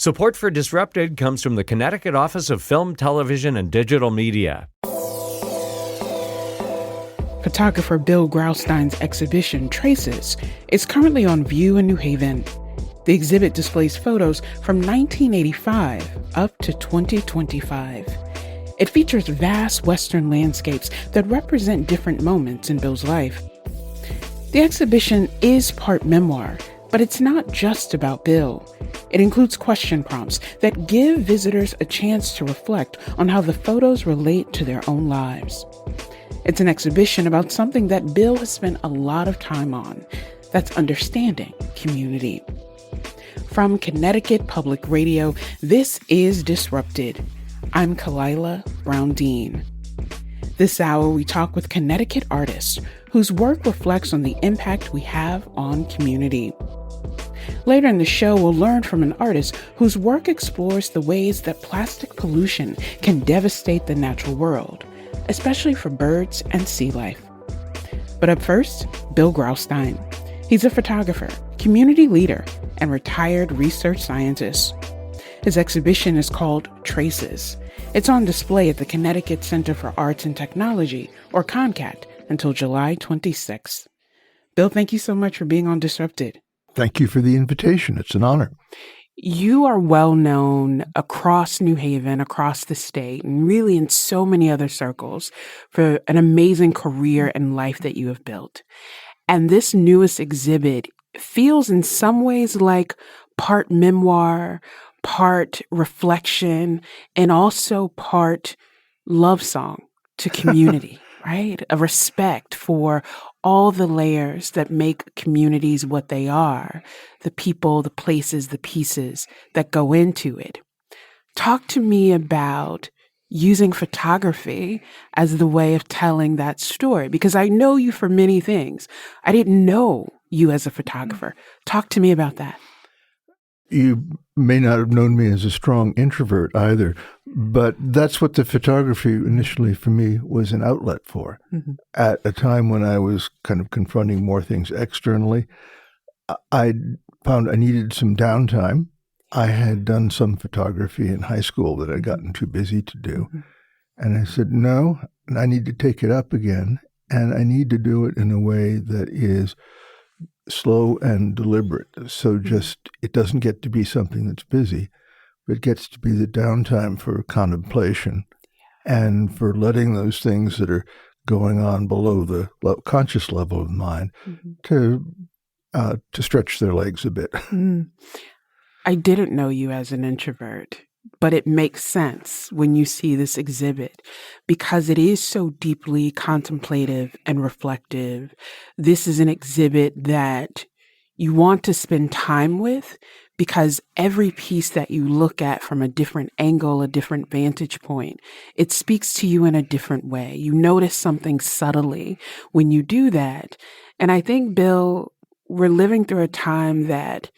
Support for Disrupted comes from the Connecticut Office of Film, Television, and Digital Media. Photographer Bill Graustein's exhibition, Traces, is currently on view in New Haven. The exhibit displays photos from 1985 up to 2025. It features vast Western landscapes that represent different moments in Bill's life. The exhibition is part memoir, but it's not just about Bill. It includes question prompts that give visitors a chance to reflect on how the photos relate to their own lives. It's an exhibition about something that Bill has spent a lot of time on. That's understanding community. From Connecticut Public Radio, this is Disrupted. I'm Kalila Brown-Dean. This hour, we talk with Connecticut artists whose work reflects on the impact we have on community. Later in the show, we'll learn from an artist whose work explores the ways that plastic pollution can devastate the natural world, especially for birds and sea life. But up first, Bill Graustein. He's a photographer, community leader, and retired research scientist. His exhibition is called Traces. It's on display at the Connecticut Center for Arts and Technology, or CONCAT, until July 26th. Bill, thank you so much for being on Disrupted. Thank you for the invitation. It's an honor. You are well known across New Haven, across the state, and really in so many other circles for an amazing career and life that you have built. And this newest exhibit feels in some ways like part memoir, part reflection, and also part love song to community, right? A respect for all the layers that make communities what they are, the people, the places, the pieces that go into it. Talk to me about using photography as the way of telling that story, because I know you for many things. I didn't know you as a photographer. Talk to me about that. You may not have known me as a strong introvert either, but that's what the photography initially for me was an outlet for. Mm-hmm. At a time when I was kind of confronting more things externally, I found I needed some downtime. I had done some photography in high school that I'd gotten too busy to do. Mm-hmm. And I said, no, I need to take it up again, and I need to do it in a way that is slow and deliberate. So just, it doesn't get to be something that's busy, but it gets to be the downtime for contemplation and for letting those things that are going on below the conscious level of the mind to stretch their legs a bit. I didn't know you as an introvert, but it makes sense when you see this exhibit because it is so deeply contemplative and reflective. This is an exhibit that you want to spend time with because every piece that you look at from a different angle, a different vantage point, it speaks to you in a different way. You notice something subtly when you do that. And I think, Bill, we're living through a time that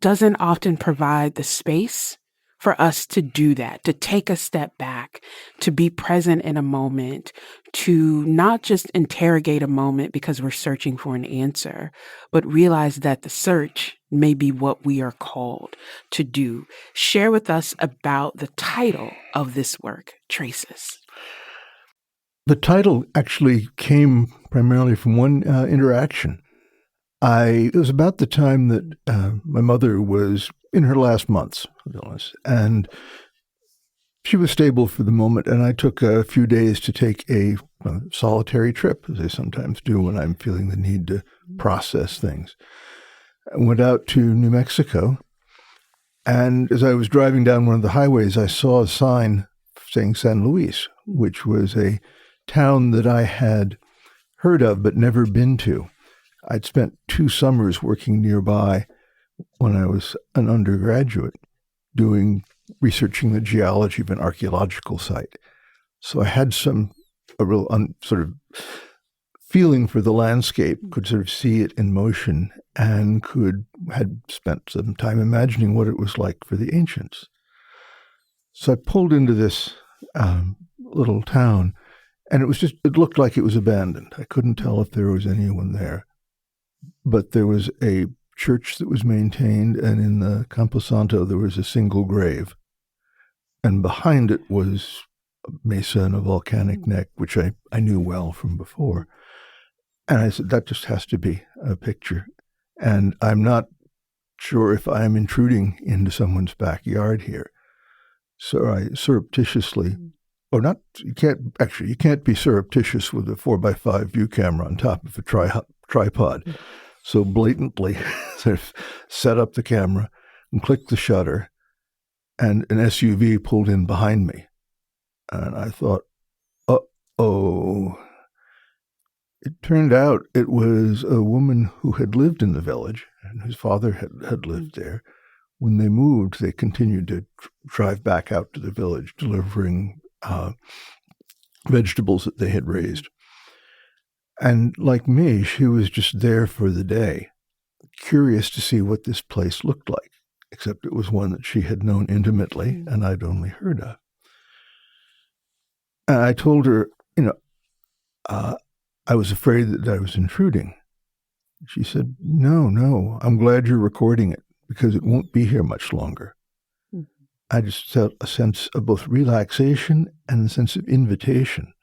doesn't often provide the space for us to do that, to take a step back, to be present in a moment, to not just interrogate a moment because we're searching for an answer, but realize that the search may be what we are called to do. Share with us about the title of this work, Traces. The title actually came primarily from one interaction. It was about the time that my mother was in her last months of illness, and she was stable for the moment, and I took a few days to take a solitary trip, as I sometimes do when I'm feeling the need to process things. I went out to New Mexico, and as I was driving down one of the highways, I saw a sign saying San Luis, which was a town that I had heard of but never been to. I'd spent 2 summers working nearby when I was an undergraduate, researching the geology of an archaeological site. So I had a real sort of feeling for the landscape, could sort of see it in motion, and had spent some time imagining what it was like for the ancients. So I pulled into this little town, and it looked like it was abandoned. I couldn't tell if there was anyone there. But there was a church that was maintained, and in the Camposanto there was a single grave. And behind it was a mesa and a volcanic neck, which I knew well from before. And I said, that just has to be a picture. And I'm not sure if I'm intruding into someone's backyard here. So I surreptitiously, or not, you can't be surreptitious with a 4x5 view camera on top of a tripod. So blatantly sort of set up the camera and clicked the shutter, and an SUV pulled in behind me. And I thought, uh-oh. It turned out it was a woman who had lived in the village and whose father had lived there. When they moved, they continued to drive back out to the village, delivering vegetables that they had raised. And like me, she was just there for the day, curious to see what this place looked like, except it was one that she had known intimately and I'd only heard of. And I told her, I was afraid that I was intruding. She said, no, I'm glad you're recording it because it won't be here much longer. I just felt a sense of both relaxation and a sense of invitation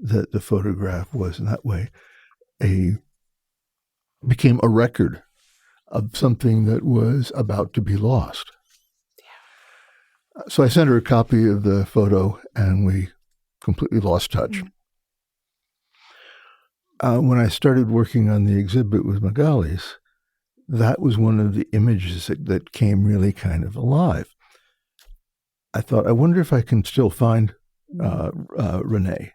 that the photograph was in that way became a record of something that was about to be lost. Yeah. So I sent her a copy of the photo and we completely lost touch. When I started working on the exhibit with Magali's, that was one of the images that came really kind of alive. I thought, I wonder if I can still find Renee.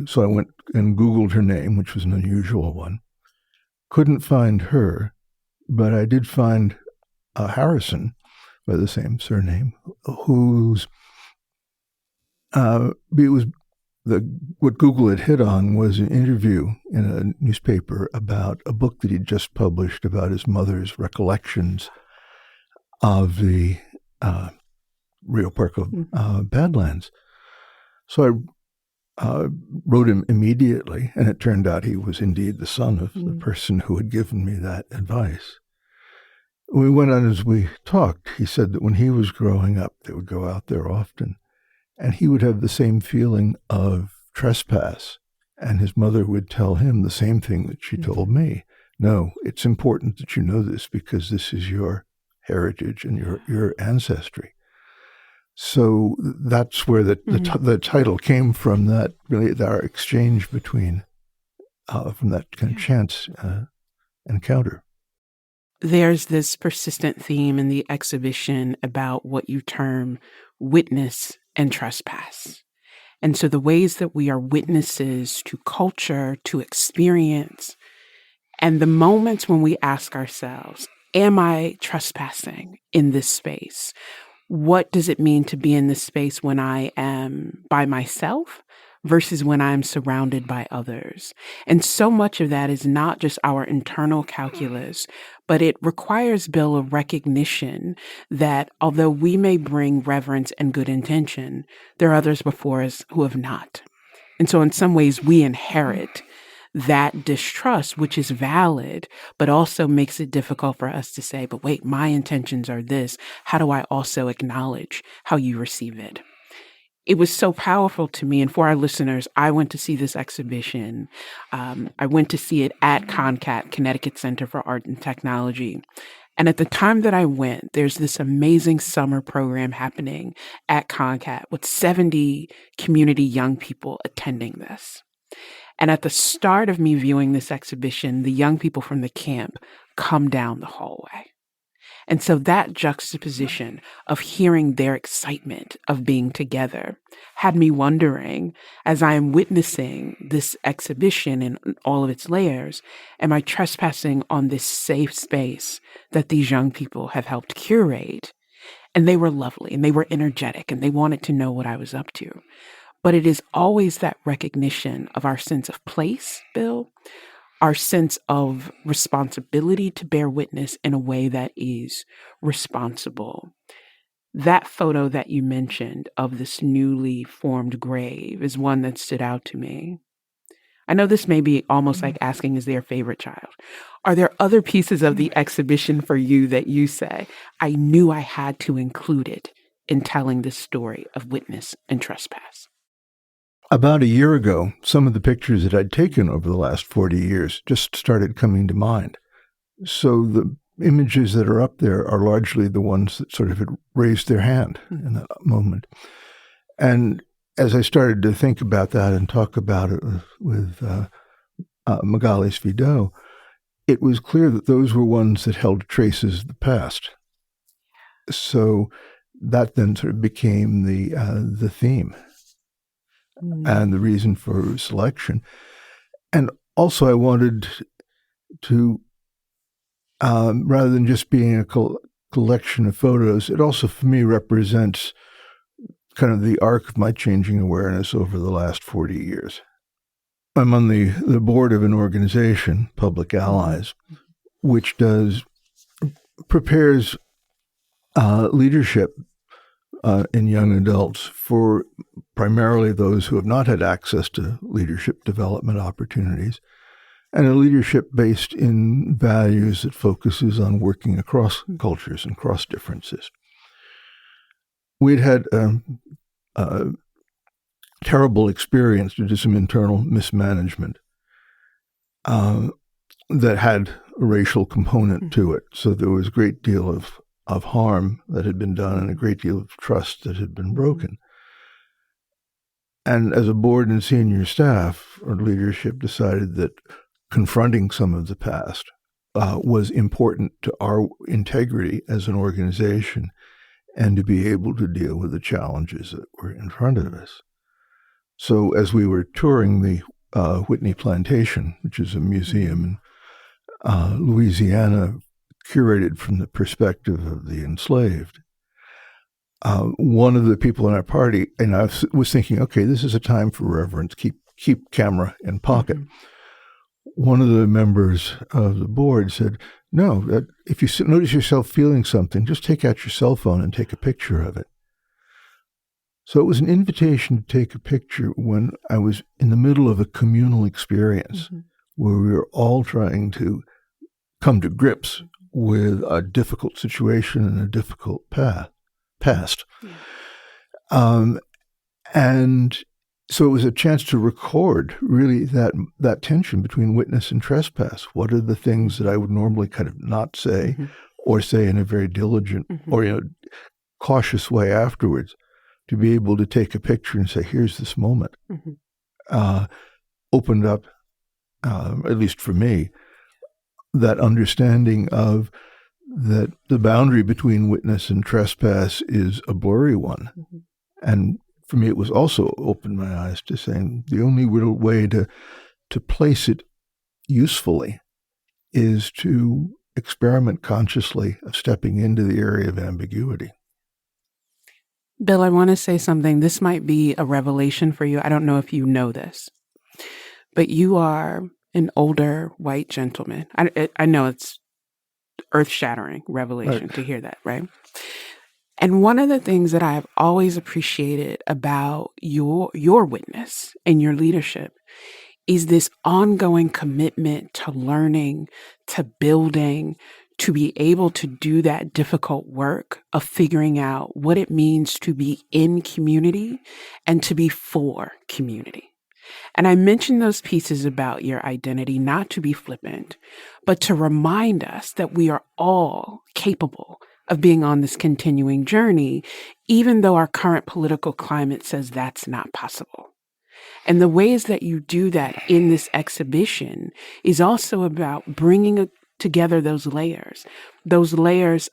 So I went and Googled her name, which was an unusual one. Couldn't find her, but I did find Harrison, by the same surname, whose what Google had hit on was an interview in a newspaper about a book that he'd just published about his mother's recollections of the Rio Puerto Badlands. So I wrote him immediately, and it turned out he was indeed the son of the person who had given me that advice. We went on as we talked. He said that when he was growing up, they would go out there often, and he would have the same feeling of trespass, and his mother would tell him the same thing that she told me. No, it's important that you know this because this is your heritage and your ancestry. So that's where the title came from, that really our exchange between, from that kind of chance encounter. There's this persistent theme in the exhibition about what you term witness and trespass. And so the ways that we are witnesses to culture, to experience, and the moments when we ask ourselves, am I trespassing in this space? What does it mean to be in this space when I am by myself versus when I'm surrounded by others? And so much of that is not just our internal calculus, but it requires, Bill, a recognition that although we may bring reverence and good intention, there are others before us who have not. And so in some ways we inherit that distrust, which is valid, but also makes it difficult for us to say, but wait, my intentions are this. How do I also acknowledge how you receive it? It was so powerful to me. And for our listeners, I went to see this exhibition. I went to see it at CONCAT, Connecticut Center for Art and Technology. And at the time that I went, there's this amazing summer program happening at CONCAT with 70 community young people attending this. And at the start of me viewing this exhibition, the young people from the camp come down the hallway. And so that juxtaposition of hearing their excitement of being together had me wondering, as I am witnessing this exhibition in all of its layers, am I trespassing on this safe space that these young people have helped curate? And they were lovely and they were energetic and they wanted to know what I was up to. But it is always that recognition of our sense of place, Bill, our sense of responsibility to bear witness in a way that is responsible. That photo that you mentioned of this newly formed grave is one that stood out to me. I know this may be almost like asking, is their favorite child? Are there other pieces of the exhibition for you that you say, I knew I had to include it in telling this story of witness and trespass? About a year ago, some of the pictures that I'd taken over the last 40 years just started coming to mind. So the images that are up there are largely the ones that sort of had raised their hand in that moment. And as I started to think about that and talk about it with Magali Svido, it was clear that those were ones that held traces of the past. So that then sort of became the theme and the reason for selection. And also I wanted to, rather than just being a collection of photos, it also for me represents kind of the arc of my changing awareness over the last 40 years. I'm on the board of an organization, Public Allies, which prepares leadership in young adults for primarily those who have not had access to leadership development opportunities, and a leadership based in values that focuses on working across cultures and cross differences. We'd had a terrible experience due to some internal mismanagement that had a racial component to it. So there was a great deal of harm that had been done and a great deal of trust that had been broken. And as a board and senior staff, our leadership decided that confronting some of the past was important to our integrity as an organization and to be able to deal with the challenges that were in front of us. So as we were touring the Whitney Plantation, which is a museum in Louisiana, curated from the perspective of the enslaved, one of the people in our party, and I was thinking, okay, this is a time for reverence, keep camera in pocket. One of the members of the board said, no, if you notice yourself feeling something, just take out your cell phone and take a picture of it. So it was an invitation to take a picture when I was in the middle of a communal experience where we were all trying to come to grips with a difficult situation and a difficult past. And so it was a chance to record really that tension between witness and trespass. What are the things that I would normally kind of not say or say in a very diligent or cautious way afterwards, to be able to take a picture and say, here's this moment, opened up, at least for me, that understanding of that the boundary between witness and trespass is a blurry one. And for me, it was also opened my eyes to saying the only real way to place it usefully is to experiment consciously of stepping into the area of ambiguity. Bill, I want to say something. This might be a revelation for you. I don't know if you know this, but you are an older white gentleman. I know it's earth-shattering revelation to hear that, right? And one of the things that I've always appreciated about your witness and your leadership is this ongoing commitment to learning, to building, to be able to do that difficult work of figuring out what it means to be in community and to be for community. And I mention those pieces about your identity not to be flippant, but to remind us that we are all capable of being on this continuing journey, even though our current political climate says that's not possible. And the ways that you do that in this exhibition is also about bringing together those layers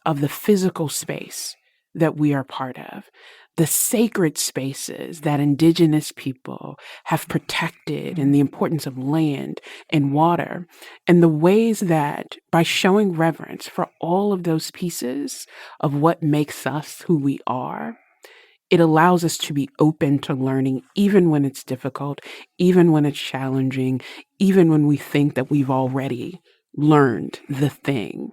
of the physical space that we are part of, the sacred spaces that Indigenous people have protected, and the importance of land and water, and the ways that by showing reverence for all of those pieces of what makes us who we are, it allows us to be open to learning, even when it's difficult, even when it's challenging, even when we think that we've already learned the thing.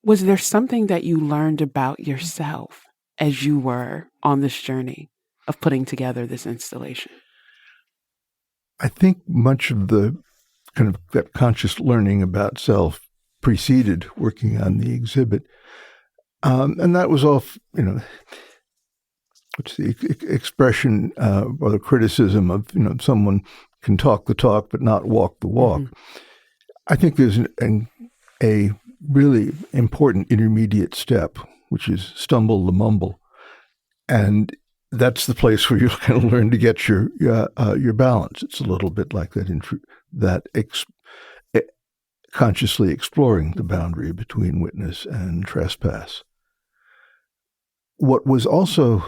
Was there something that you learned about yourself as you were on this journey of putting together this installation? I think much of the kind of that conscious learning about self preceded working on the exhibit. And that was all, what's the expression or the criticism of, someone can talk the talk but not walk the walk. Mm-hmm. I think there's a really important intermediate step, which is stumble the mumble. And that's the place where you kind of learn to get your balance. It's a little bit like that consciously exploring the boundary between witness and trespass. What was also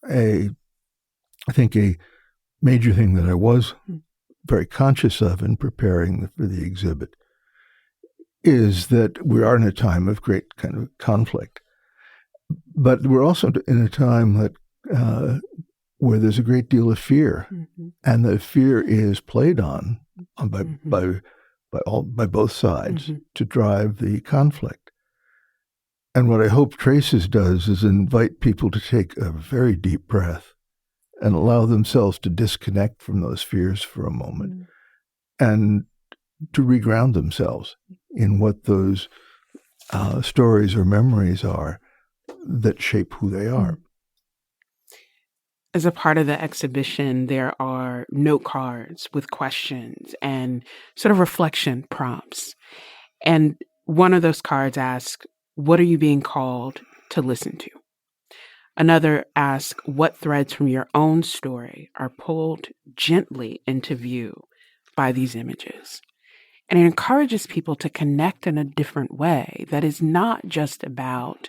I think a major thing that I was very conscious of in preparing for the exhibit is that we are in a time of great kind of conflict. But we're also in a time that where there's a great deal of fear, mm-hmm. and the fear is played on mm-hmm. by both sides mm-hmm. to drive the conflict. And what I hope Traces does is invite people to take a very deep breath and allow themselves to disconnect from those fears for a moment mm-hmm. and to reground themselves in what those stories or memories are that shape who they are. As a part of the exhibition, there are note cards with questions and sort of reflection prompts. And one of those cards asks, what are you being called to listen to? Another asks, what threads from your own story are pulled gently into view by these images? And it encourages people to connect in a different way that is not just about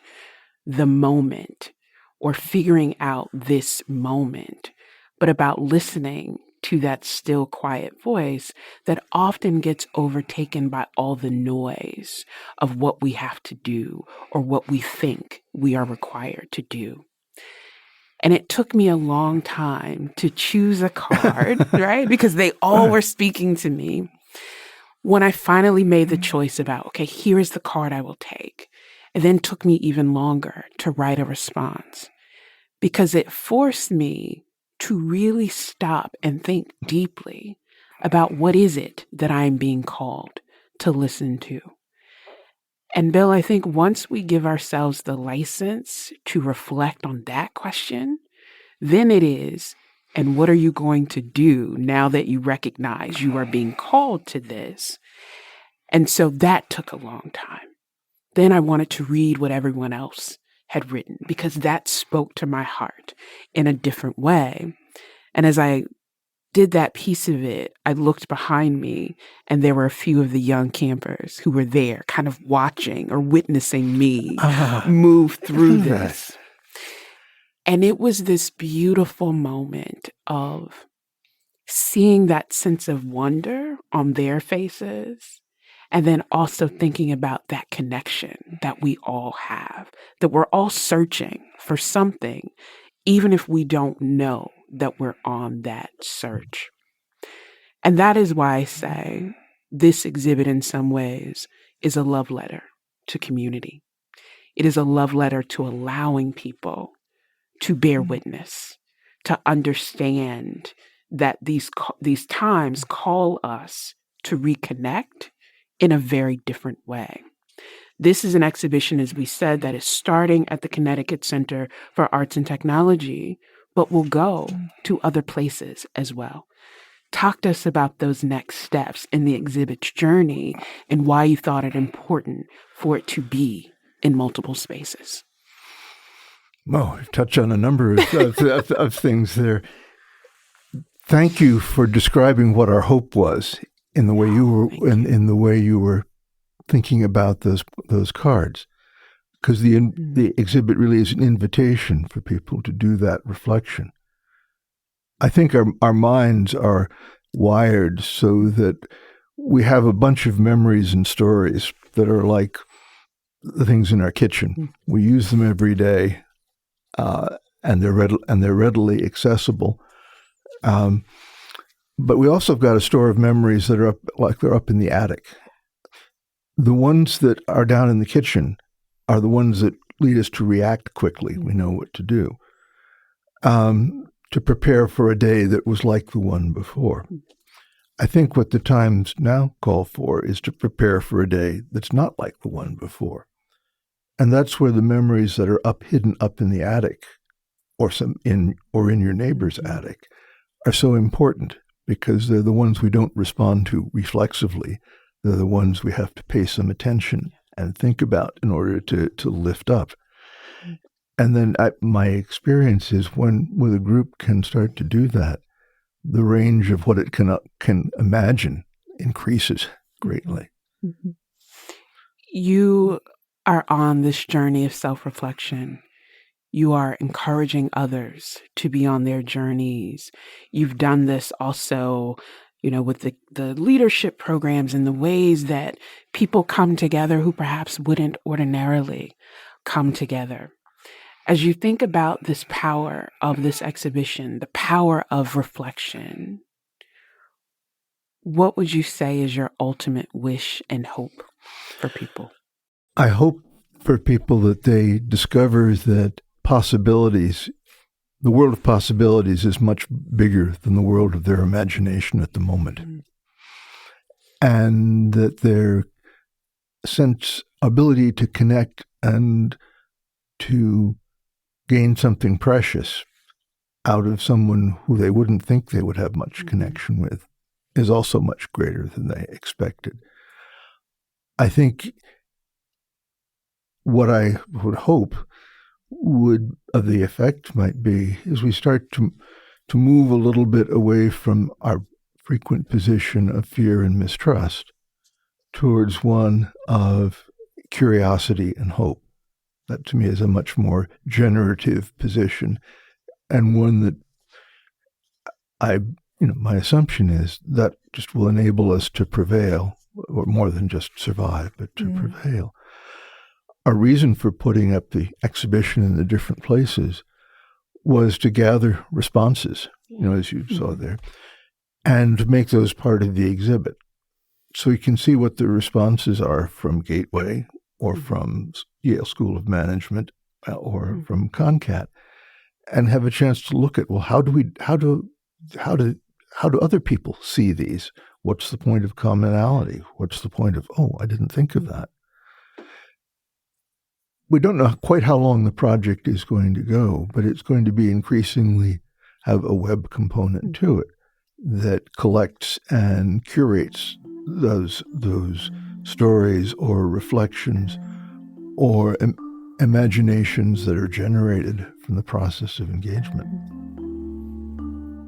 the moment or figuring out this moment, but about listening to that still quiet voice that often gets overtaken by all the noise of what we have to do or what we think we are required to do. And it took me a long time to choose a card, right? Because they all were speaking to me. When I finally made the choice about, okay, here is the card I will take, it then took me even longer to write a response because it forced me to really stop and think deeply about what is it that I'm being called to listen to. And Bill, I think once we give ourselves the license to reflect on that question, then it is, and what are you going to do now that you recognize you are being called to this? And so that took a long time. Then I wanted to read what everyone else had written because that spoke to my heart in a different way. And as I did that piece of it, I looked behind me and there were a few of the young campers who were there kind of watching or witnessing me move through this. And it was this beautiful moment of seeing that sense of wonder on their faces. And then also thinking about that connection that we all have, that we're all searching for something, even if we don't know that we're on that search. And that is why I say this exhibit in some ways is a love letter to community. It is a love letter to allowing people to bear witness, to understand that these times call us to reconnect in a very different way. This is an exhibition, as we said, that is starting at the Connecticut Center for Arts and Technology, but will go to other places as well. Talk to us about those next steps in the exhibit's journey and why you thought it important for it to be in multiple spaces. Well, you've touched on a number of things there. Thank you for describing what our hope was in the way you were in the way you were thinking about those cards, because the exhibit really is an invitation for people to do that reflection. I think our minds are wired so that we have a bunch of memories and stories that are like the things in our kitchen. We use them every day, and they're readily accessible. But we also have got a store of memories that are they're up in the attic. The ones that are down in the kitchen are the ones that lead us to react quickly. We know what to do. to prepare for a day that was like the one before. I think what the times now call for is to prepare for a day that's not like the one before. And that's where the memories that are hidden up in the attic or in your neighbor's attic are so important, because they're the ones we don't respond to reflexively. They're the ones we have to pay some attention and think about in order to lift up. And then my experience is when a group can start to do that, the range of what it can imagine increases greatly. Mm-hmm. You are on this journey of self-reflection. You are encouraging others to be on their journeys. You've done this also, with the leadership programs and the ways that people come together who perhaps wouldn't ordinarily come together. As you think about this power of this exhibition, the power of reflection, what would you say is your ultimate wish and hope for people? I hope for people that they discover that possibilities, the world of possibilities, is much bigger than the world of their imagination at the moment. Mm-hmm. And that their ability to connect and to gain something precious out of someone who they wouldn't think they would have much connection with is also much greater than they expected. I think what I would hope of the effect might be is we start to move a little bit away from our frequent position of fear and mistrust towards one of curiosity and hope. That to me is a much more generative position, and one that my assumption is that just will enable us to prevail, or more than just survive, but to prevail. Our reason for putting up the exhibition in the different places was to gather responses, as you saw there, and make those part of the exhibit. So you can see what the responses are from Gateway or from Yale School of Management or from CONCAT, and have a chance to look at, well, how do other people see these? What's the point of commonality? What's the point of, I didn't think of that? We don't know quite how long the project is going to go, but it's going to be increasingly have a web component to it that collects and curates those stories or reflections or imaginations that are generated from the process of engagement.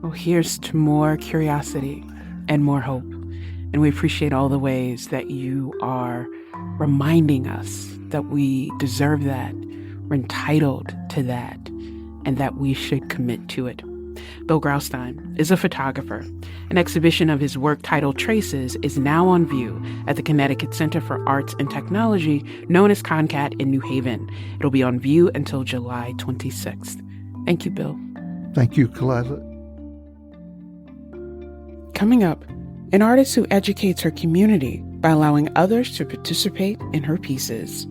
Well, here's to more curiosity and more hope. And we appreciate all the ways that you are reminding us that we deserve that, we're entitled to that, and that we should commit to it. Bill Graustein is a photographer. An exhibition of his work titled Traces is now on view at the Connecticut Center for Arts and Technology, known as CONCAT in New Haven. It'll be on view until July 26th. Thank you, Bill. Thank you, Kalila. Coming up, an artist who educates her community by allowing others to participate in her pieces.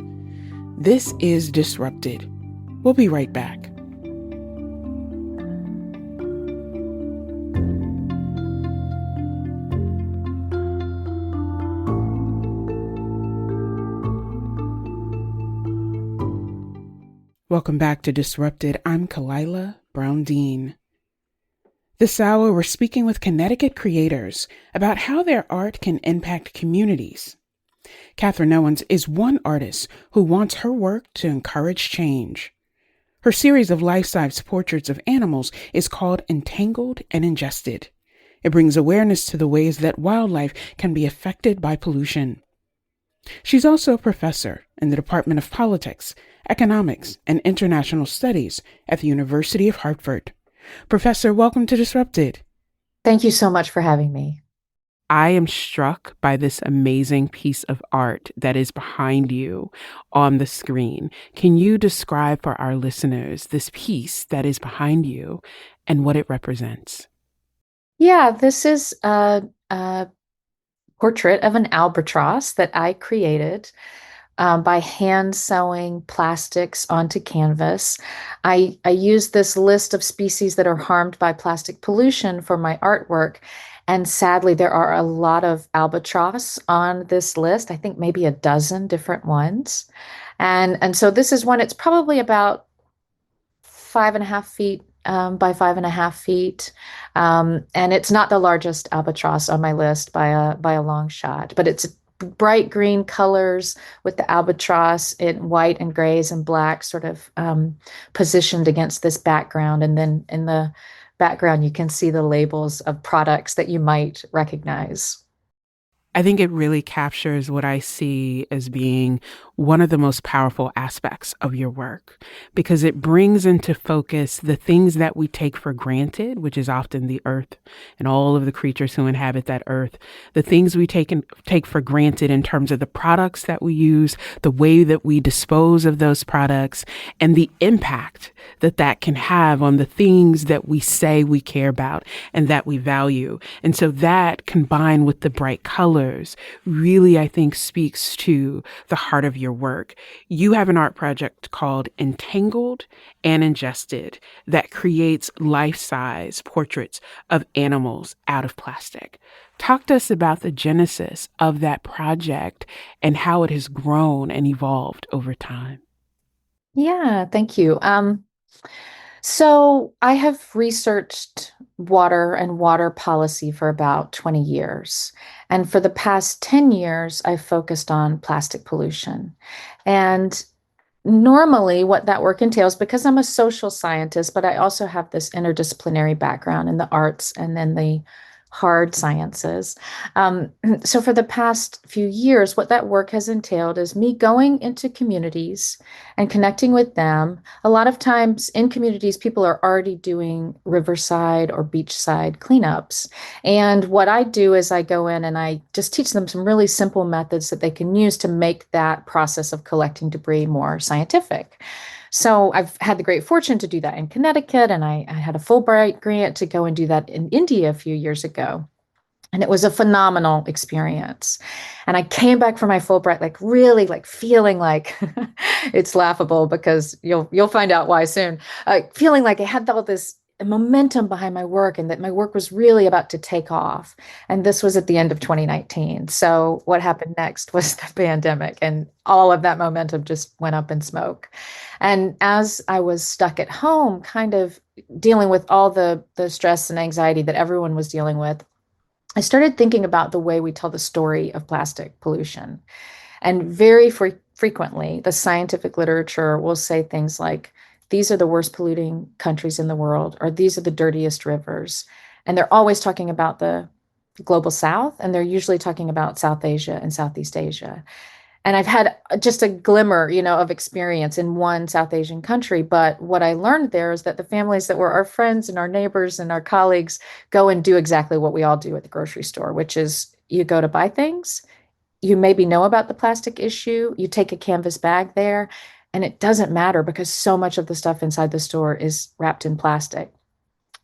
This is Disrupted. We'll be right back. Welcome back to Disrupted. I'm Kalila Brown-Dean. This hour, we're speaking with Connecticut creators about how their art can impact communities. Catherine Owens is one artist who wants her work to encourage change. Her series of life-size portraits of animals is called Entangled and Ingested. It brings awareness to the ways that wildlife can be affected by pollution. She's also a professor in the Department of Politics, Economics, and International Studies at the University of Hartford. Professor, welcome to Disrupted. Thank you so much for having me. I am struck by this amazing piece of art that is behind you on the screen. Can you describe for our listeners this piece that is behind you and what it represents? Yeah, this is a portrait of an albatross that I created by hand sewing plastics onto canvas. I use this list of species that are harmed by plastic pollution for my artwork. And sadly, there are a lot of albatross on this list. I think maybe a dozen different ones. And so this is one, it's probably about 5.5 feet by 5.5 feet. And it's not the largest albatross on my list by a long shot, but it's bright green colors with the albatross in white and grays and black sort of positioned against this background. And then in the background, you can see the labels of products that you might recognize. I think it really captures what I see as being one of the most powerful aspects of your work because it brings into focus the things that we take for granted, which is often the earth and all of the creatures who inhabit that earth, the things we take for granted in terms of the products that we use, the way that we dispose of those products, and the impact that that can have on the things that we say we care about and that we value. And so that combined with the bright colors really, I think, speaks to the heart of your work. You have an art project called Entangled and Ingested that creates life-size portraits of animals out of plastic. Talk to us about the genesis of that project and how it has grown and evolved over time. Yeah, thank you. So I have researched water and water policy for about 20 years. And for the past 10 years, I've focused on plastic pollution. And normally, what that work entails, because I'm a social scientist, but I also have this interdisciplinary background in the arts and then the hard sciences. Um, so, for the past few years, what that work has entailed is me going into communities and connecting with them. A lot of times in communities, people are already doing riverside or beachside cleanups. And what I do is I go in and I just teach them some really simple methods that they can use to make that process of collecting debris more scientific. So I've had the great fortune to do that in Connecticut, and I had a Fulbright grant to go and do that in India a few years ago. And it was a phenomenal experience. And I came back from my Fulbright like really like feeling like it's laughable because you'll find out why soon. Feeling like I had all this momentum behind my work and that my work was really about to take off. And this was at the end of 2019. So what happened next was the pandemic and all of that momentum just went up in smoke. And as I was stuck at home, kind of dealing with all the stress and anxiety that everyone was dealing with, I started thinking about the way we tell the story of plastic pollution. And very frequently, the scientific literature will say things like, these are the worst polluting countries in the world, or these are the dirtiest rivers. And they're always talking about the global south, and they're usually talking about South Asia and Southeast Asia. And I've had just a glimmer, of experience in one South Asian country. But what I learned there is that the families that were our friends and our neighbors and our colleagues go and do exactly what we all do at the grocery store, which is you go to buy things, you maybe know about the plastic issue, you take a canvas bag there, and it doesn't matter because so much of the stuff inside the store is wrapped in plastic.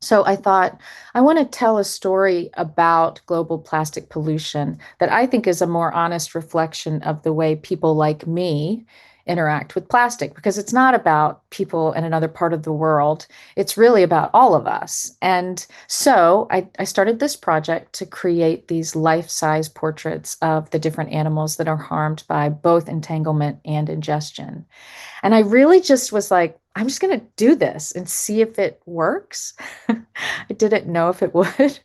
So I thought, I want to tell a story about global plastic pollution that I think is a more honest reflection of the way people like me interact with plastic, because it's not about people in another part of the world. It's really about all of us. And so I started this project to create these life-size portraits of the different animals that are harmed by both entanglement and ingestion. And I really just was like, I'm just going to do this and see if it works. I didn't know if it would.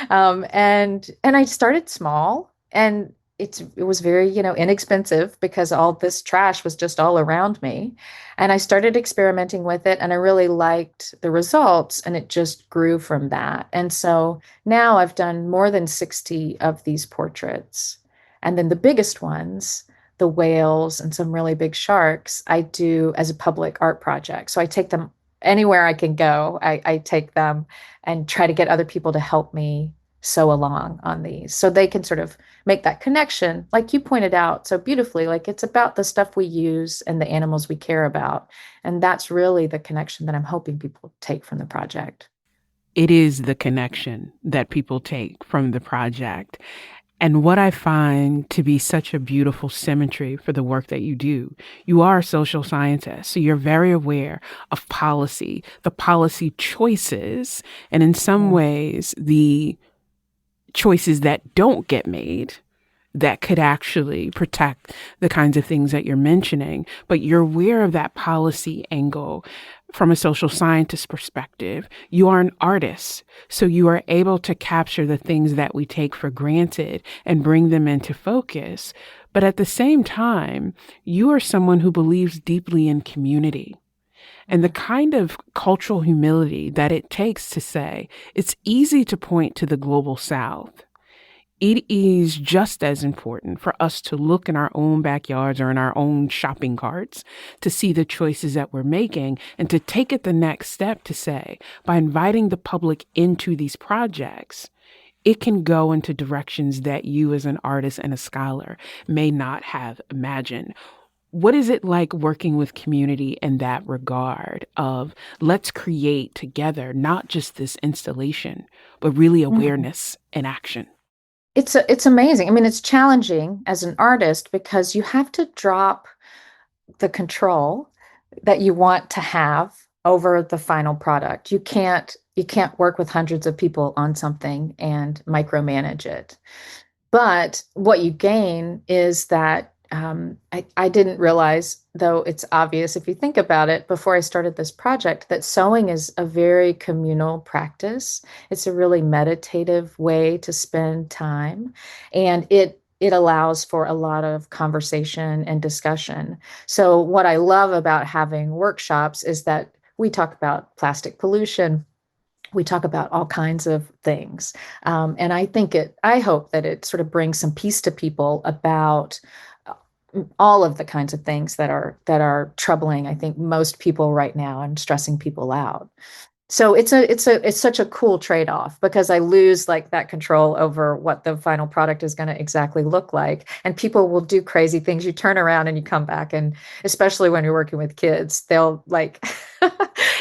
And I started small and it was very, inexpensive because all this trash was just all around me. And I started experimenting with it and I really liked the results and it just grew from that. And so now I've done more than 60 of these portraits. And then the biggest ones, the whales and some really big sharks, I do as a public art project. So I take them anywhere I can go. I take them and try to get other people to help me sew along on these so they can sort of make that connection, like you pointed out so beautifully, like it's about the stuff we use and the animals we care about. And that's really the connection that I'm hoping people take from the project. It is the connection that people take from the project. And what I find to be such a beautiful symmetry for the work that you do, you are a social scientist, so you're very aware of policy, the policy choices, and in some ways, the choices that don't get made that could actually protect the kinds of things that you're mentioning. But you're aware of that policy angle from a social scientist perspective. You are an artist, so you are able to capture the things that we take for granted and bring them into focus. But at the same time, you are someone who believes deeply in community. And the kind of cultural humility that it takes to say, it's easy to point to the global South. It is just as important for us to look in our own backyards or in our own shopping carts to see the choices that we're making and to take it the next step to say, by inviting the public into these projects, it can go into directions that you as an artist and a scholar may not have imagined. What is it like working with community in that regard of let's create together, not just this installation, but really awareness and action? It's amazing. I mean, it's challenging as an artist because you have to drop the control that you want to have over the final product. You can't work with hundreds of people on something and micromanage it. But what you gain is that I didn't realize, though it's obvious if you think about it, before I started this project, that sewing is a very communal practice. It's a really meditative way to spend time, and it allows for a lot of conversation and discussion. So what I love about having workshops is that we talk about plastic pollution, we talk about all kinds of things. And I hope that it sort of brings some peace to people about all of the kinds of things that are troubling, I think, most people right now and stressing people out. So it's such a cool trade-off because I lose like that control over what the final product is going to exactly look like. And people will do crazy things. You turn around and you come back, and especially when you're working with kids, they'll like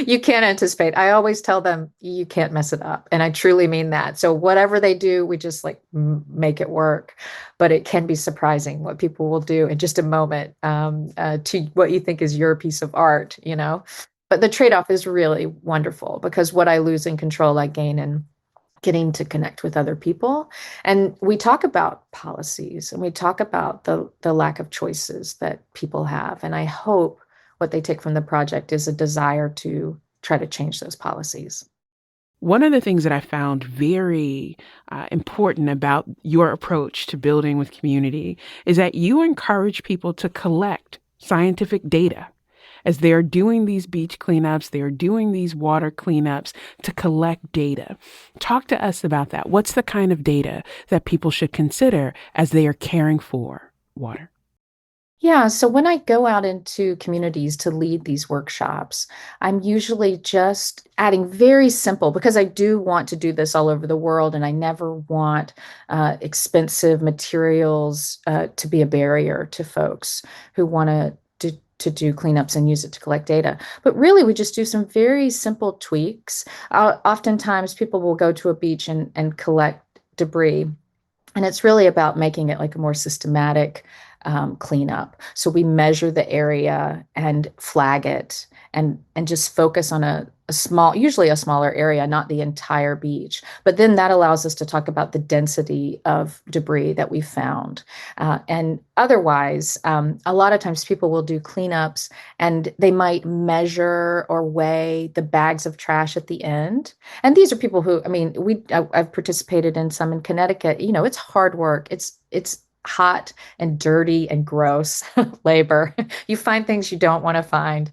you can't anticipate. I always tell them you can't mess it up. And I truly mean that. So whatever they do, we just like make it work. But it can be surprising what people will do in just a moment to what you think is your piece of art, you know? But the trade-off is really wonderful because what I lose in control, I gain in getting to connect with other people. And we talk about policies and we talk about the lack of choices that people have. And I hope what they take from the project is a desire to try to change those policies. One of the things that I found very important about your approach to building with community is that you encourage people to collect scientific data. As they are doing these beach cleanups, they are doing these water cleanups to collect data. Talk to us about that. What's the kind of data that people should consider as they are caring for water? Yeah, so when I go out into communities to lead these workshops, I'm usually just adding very simple, because I do want to do this all over the world and I never want expensive materials to be a barrier to folks who want to do cleanups and use it to collect data. But really, we just do some very simple tweaks. Oftentimes, people will go to a beach and collect debris. And it's really about making it like a more systematic cleanup. So we measure the area and flag it and just focus on a small, usually a smaller area, not the entire beach. But then that allows us to talk about the density of debris that we found. And otherwise, a lot of times people will do cleanups and they might measure or weigh the bags of trash at the end. And these are people who, I mean, I've participated in some in Connecticut. You know, it's hard work. It's hot and dirty and gross labor. You find things you don't want to find.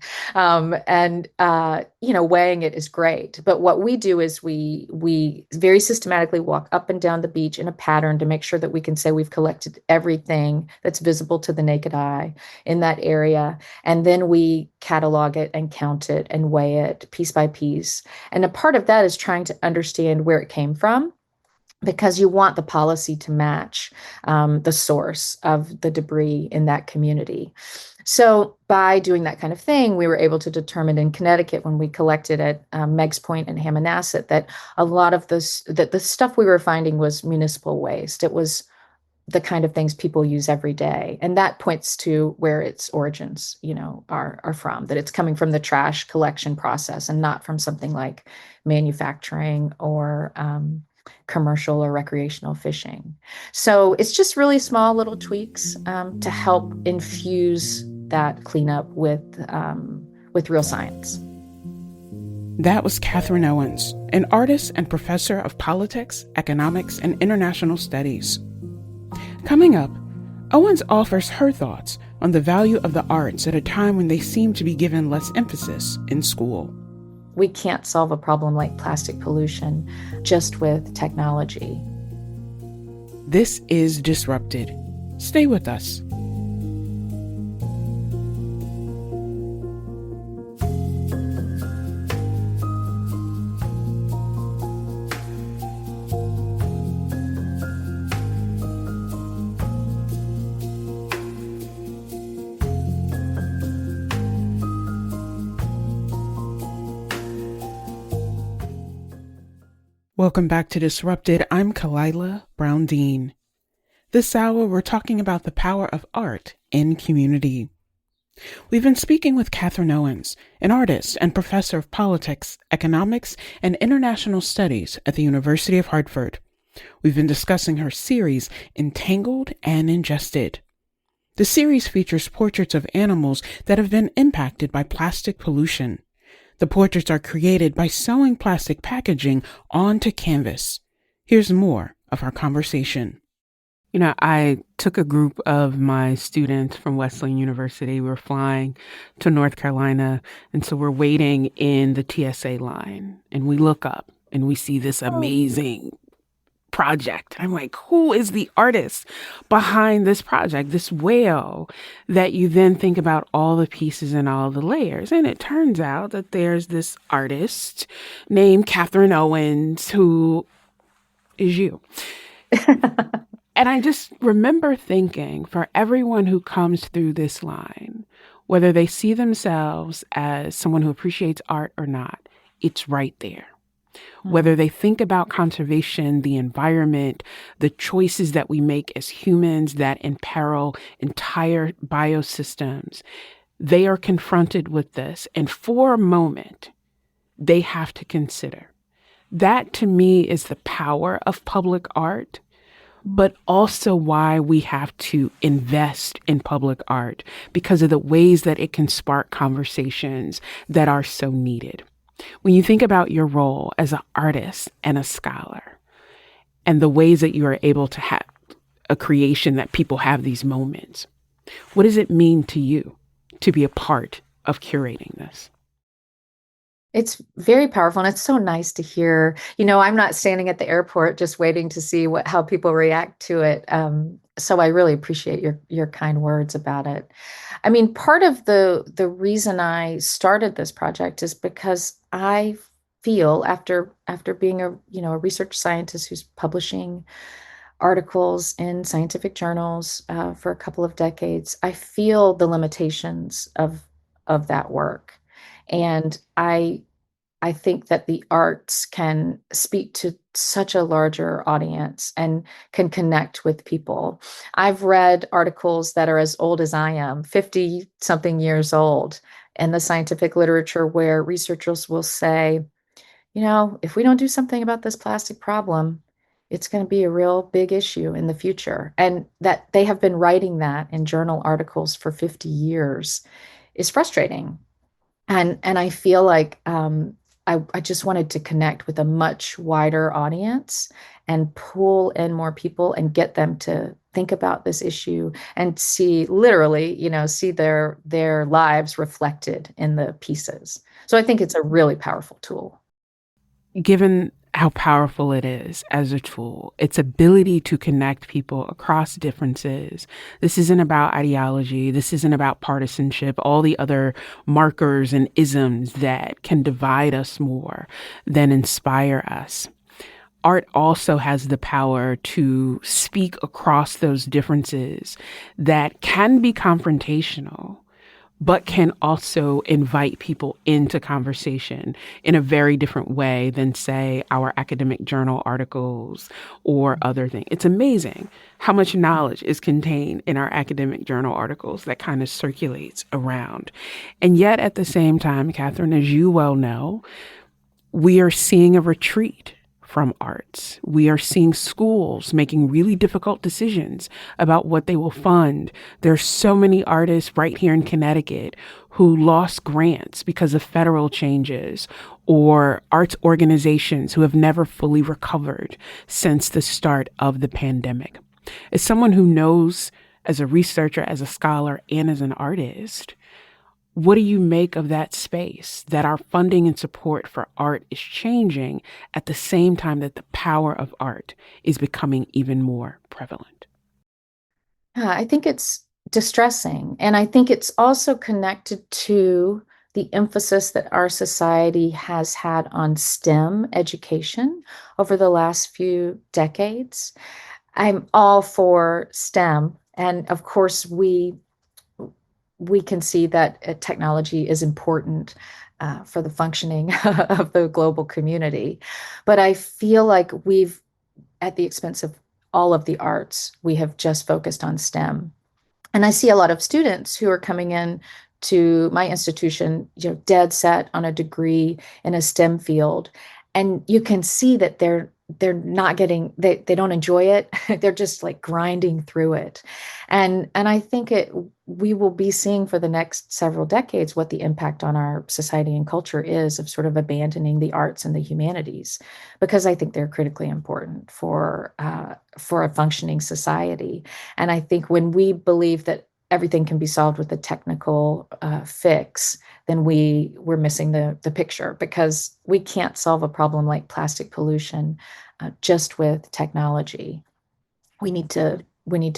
Weighing it is great. But what we do is we very systematically walk up and down the beach in a pattern to make sure that we can say we've collected everything that's visible to the naked eye in that area. And then we catalog it and count it and weigh it piece by piece. And a part of that is trying to understand where it came from, because you want the policy to match the source of the debris in that community. So by doing that kind of thing, we were able to determine in Connecticut when we collected at Meg's Point and Hammonasset that a lot of the stuff we were finding was municipal waste. It was the kind of things people use every day. And that points to where its origins, are from, that it's coming from the trash collection process and not from something like manufacturing or commercial or recreational fishing. So it's just really small little tweaks to help infuse that cleanup with real science. That was Catherine Owens, an artist and professor of politics, economics, and international studies. Coming up, Owens offers her thoughts on the value of the arts at a time when they seem to be given less emphasis in school. We can't solve a problem like plastic pollution just with technology. This is Disrupted. Stay with us. Welcome back to Disrupted. I'm Kalila Brown-Dean. This hour, we're talking about the power of art in community. We've been speaking with Catherine Owens, an artist and professor of politics, economics, and international studies at the University of Hartford. We've been discussing her series, Entangled and Ingested. The series features portraits of animals that have been impacted by plastic pollution. The portraits are created by sewing plastic packaging onto canvas. Here's more of our conversation. I took a group of my students from Wesleyan University. We were flying to North Carolina, and so we're waiting in the TSA line, and we look up, and we see this amazing project. I'm like, who is the artist behind this project, this whale, that you then think about all the pieces and all the layers? And it turns out that there's this artist named Catherine Owens, who is you. And I just remember thinking, for everyone who comes through this line, whether they see themselves as someone who appreciates art or not, it's right there. Whether they think about conservation, the environment, the choices that we make as humans that imperil entire biosystems, they are confronted with this. And for a moment, they have to consider. That, to me, is the power of public art, but also why we have to invest in public art, because of the ways that it can spark conversations that are so needed. When you think about your role as an artist and a scholar and the ways that you are able to have a creation that people have these moments, what does it mean to you to be a part of curating this? It's very powerful, and it's so nice to hear. I'm not standing at the airport just waiting to see how people react to it. So I really appreciate your kind words about it. I mean, part of the reason I started this project is because I feel after being a research scientist who's publishing articles in scientific journals for a couple of decades, I feel the limitations of that work. And I think that the arts can speak to such a larger audience and can connect with people. I've read articles that are as old as I am, 50-something years old, in the scientific literature where researchers will say, if we don't do something about this plastic problem, it's going to be a real big issue in the future. And that they have been writing that in journal articles for 50 years is frustrating. And I feel like I just wanted to connect with a much wider audience and pull in more people and get them to think about this issue and see their lives reflected in the pieces. So I think it's a really powerful tool. Given how powerful it is as a tool, its ability to connect people across differences. This isn't about ideology. This isn't about partisanship, all the other markers and isms that can divide us more than inspire us. Art also has the power to speak across those differences that can be confrontational, but can also invite people into conversation in a very different way than, say, our academic journal articles or other things. It's amazing how much knowledge is contained in our academic journal articles that kind of circulates around. And yet, at the same time, Catherine, as you well know, we are seeing a retreat from arts. We are seeing schools making really difficult decisions about what they will fund. There's so many artists right here in Connecticut who lost grants because of federal changes, or arts organizations who have never fully recovered since the start of the pandemic. As someone who knows, as a researcher, as a scholar, and as an artist, what do you make of that space, that our funding and support for art is changing at the same time that the power of art is becoming even more prevalent? Yeah, I think it's distressing. And I think it's also connected to the emphasis that our society has had on STEM education over the last few decades. I'm all for STEM. And of course, we can see that technology is important for the functioning of the global community. But I feel like at the expense of all of the arts, we have just focused on STEM. And I see a lot of students who are coming in to my institution, dead set on a degree in a STEM field. And you can see that they're not getting, they don't enjoy it. They're just like grinding through it. And I think we will be seeing for the next several decades what the impact on our society and culture is of sort of abandoning the arts and the humanities, because I think they're critically important for a functioning society. And I think when we believe that everything can be solved with a technical fix, then we're missing the picture, because we can't solve a problem like plastic pollution just with technology. We need to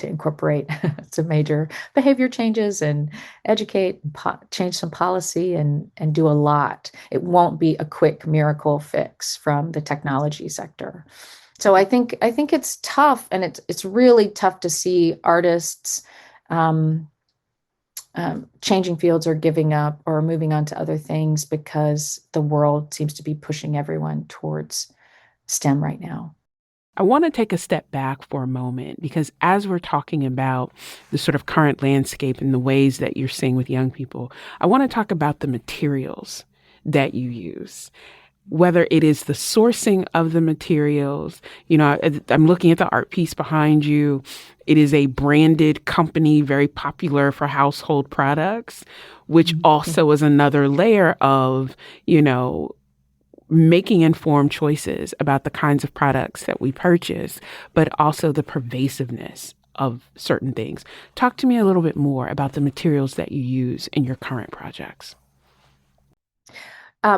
incorporate some major behavior changes and educate, change some policy, and do a lot. It won't be a quick miracle fix from the technology sector. So I think it's tough, and it's really tough to see artists changing fields or giving up or moving on to other things because the world seems to be pushing everyone towards STEM right now. I want to take a step back for a moment, because as we're talking about the sort of current landscape and the ways that you're seeing with young people, I want to talk about the materials that you use, whether it is the sourcing of the materials. I'm looking at the art piece behind you. It is a branded company, very popular for household products, which also is another layer of, making informed choices about the kinds of products that we purchase, but also the pervasiveness of certain things. Talk to me a little bit more about the materials that you use in your current projects.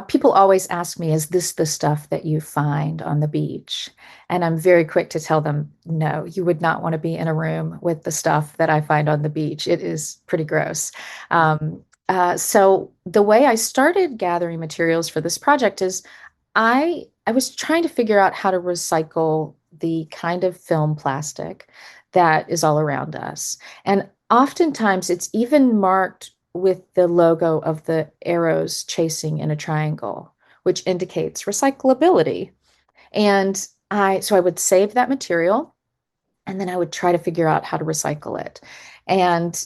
People always ask me, is this the stuff that you find on the beach? And I'm very quick to tell them, no, you would not want to be in a room with the stuff that I find on the beach. It is pretty gross. So the way I started gathering materials for this project is I was trying to figure out how to recycle the kind of film plastic that is all around us. And oftentimes it's even marked with the logo of the arrows chasing in a triangle, which indicates recyclability. And so I would save that material, and then I would try to figure out how to recycle it. And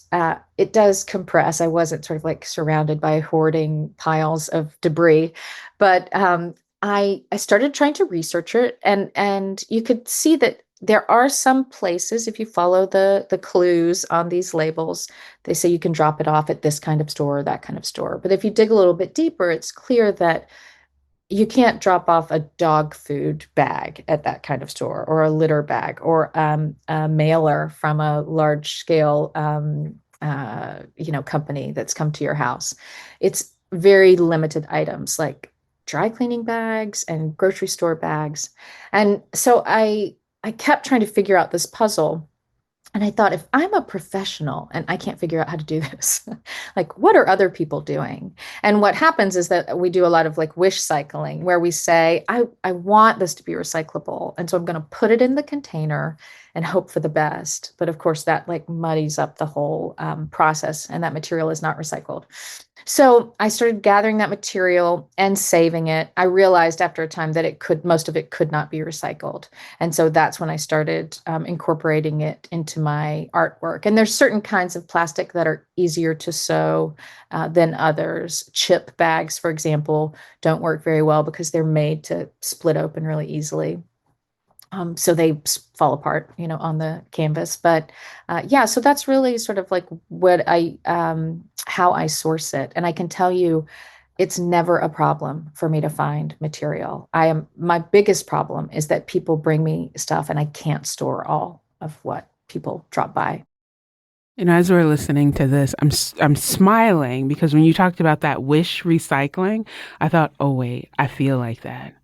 it does compress. I wasn't sort of like surrounded by hoarding piles of debris, but I started trying to research it, and you could see that there are some places, if you follow the clues on these labels, they say you can drop it off at this kind of store or that kind of store. But if you dig a little bit deeper, it's clear that you can't drop off a dog food bag at that kind of store, or a litter bag, or a mailer from a large scale company that's come to your house. It's very limited items like dry cleaning bags and grocery store bags. And so I kept trying to figure out this puzzle. And I thought, if I'm a professional and I can't figure out how to do this, like, what are other people doing? And what happens is that we do a lot of like wish cycling, where we say, I want this to be recyclable. And so I'm going to put it in the container, and hope for the best. But of course, that like muddies up the whole process, and that material is not recycled. So I started gathering that material and saving it. I realized after a time that most of it could not be recycled. And so that's when I started incorporating it into my artwork. And there's certain kinds of plastic that are easier to sew than others. Chip bags, for example, don't work very well because they're made to split open really easily. So they fall apart, on the canvas. But yeah, so that's really sort of like how I source it. And I can tell you, it's never a problem for me to find material. My biggest problem is that people bring me stuff and I can't store all of what people drop by. And as we're listening to this, I'm smiling because when you talked about that wish recycling, I thought, oh wait, I feel like that.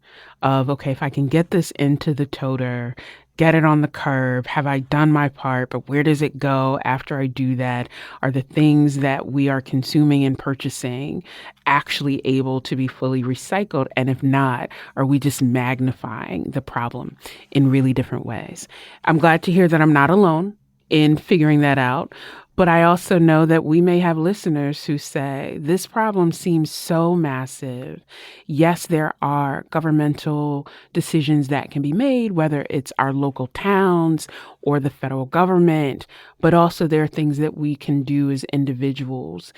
Okay, if I can get this into the toter, get it on the curb, have I done my part? But where does it go after I do that? Are the things that we are consuming and purchasing actually able to be fully recycled? And if not, are we just magnifying the problem in really different ways? I'm glad to hear that I'm not alone in figuring that out. But I also know that we may have listeners who say, this problem seems so massive. Yes, there are governmental decisions that can be made, whether it's our local towns or the federal government, but also there are things that we can do as individuals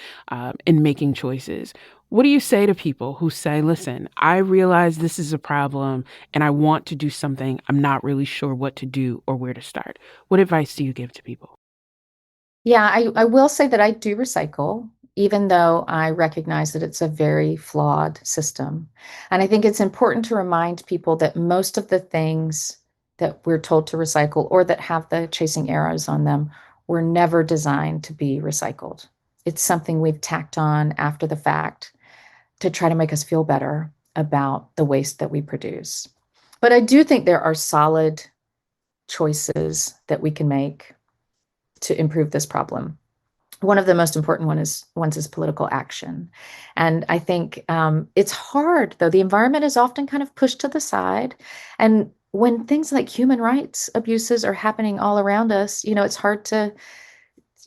in making choices. What do you say to people who say, listen, I realize this is a problem and I want to do something. I'm not really sure what to do or where to start. What advice do you give to people? Yeah, I will say that I do recycle, even though I recognize that it's a very flawed system. And I think it's important to remind people that most of the things that we're told to recycle or that have the chasing arrows on them were never designed to be recycled. It's something we've tacked on after the fact to try to make us feel better about the waste that we produce. But I do think there are solid choices that we can make to improve this problem. One of the most important ones is political action. And I think it's hard, though. The environment is often kind of pushed to the side. And when things like human rights abuses are happening all around us, it's hard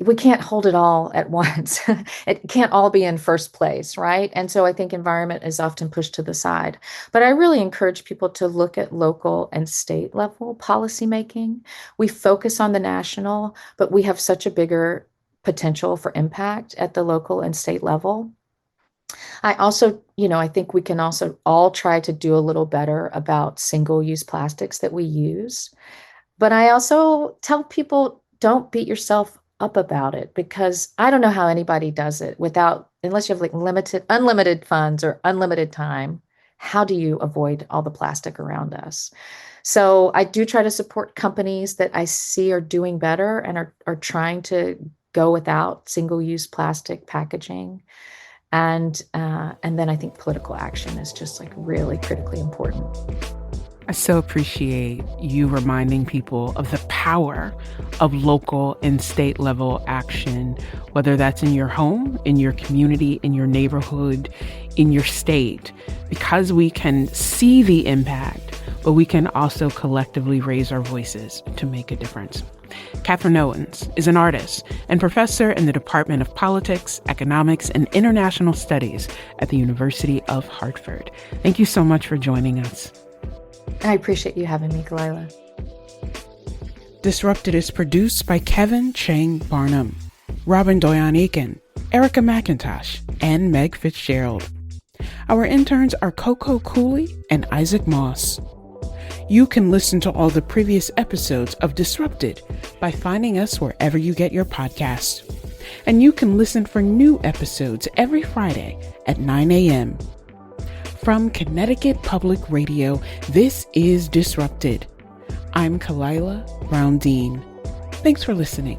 we can't hold it all at once. It can't all be in first place, right? And so I think environment is often pushed to the side. But I really encourage people to look at local and state level policymaking. We focus on the national, but we have such a bigger potential for impact at the local and state level. I also, I think we can also all try to do a little better about single-use plastics that we use. But I also tell people, don't beat yourself up about it, because I don't know how anybody does it unless you have like unlimited funds or unlimited time. How do you avoid all the plastic around us? So I do try to support companies that I see are doing better and are trying to go without single-use plastic packaging. And then I think political action is just like really critically important. I so appreciate you reminding people of the power of local and state level action, whether that's in your home, in your community, in your neighborhood, in your state, because we can see the impact, but we can also collectively raise our voices to make a difference. Catherine Owens is an artist and professor in the Department of Politics, Economics, and International Studies at the University of Hartford. Thank you so much for joining us. I appreciate you having me, Kalila. Disrupted is produced by Kevin Chang Barnum, Robin Doyon-Aiken, Erica McIntosh, and Meg Fitzgerald. Our interns are Coco Cooley and Isaac Moss. You can listen to all the previous episodes of Disrupted by finding us wherever you get your podcasts. And you can listen for new episodes every Friday at 9 a.m. From Connecticut Public Radio, this is Disrupted. I'm Kalila Brown-Dean. Thanks for listening.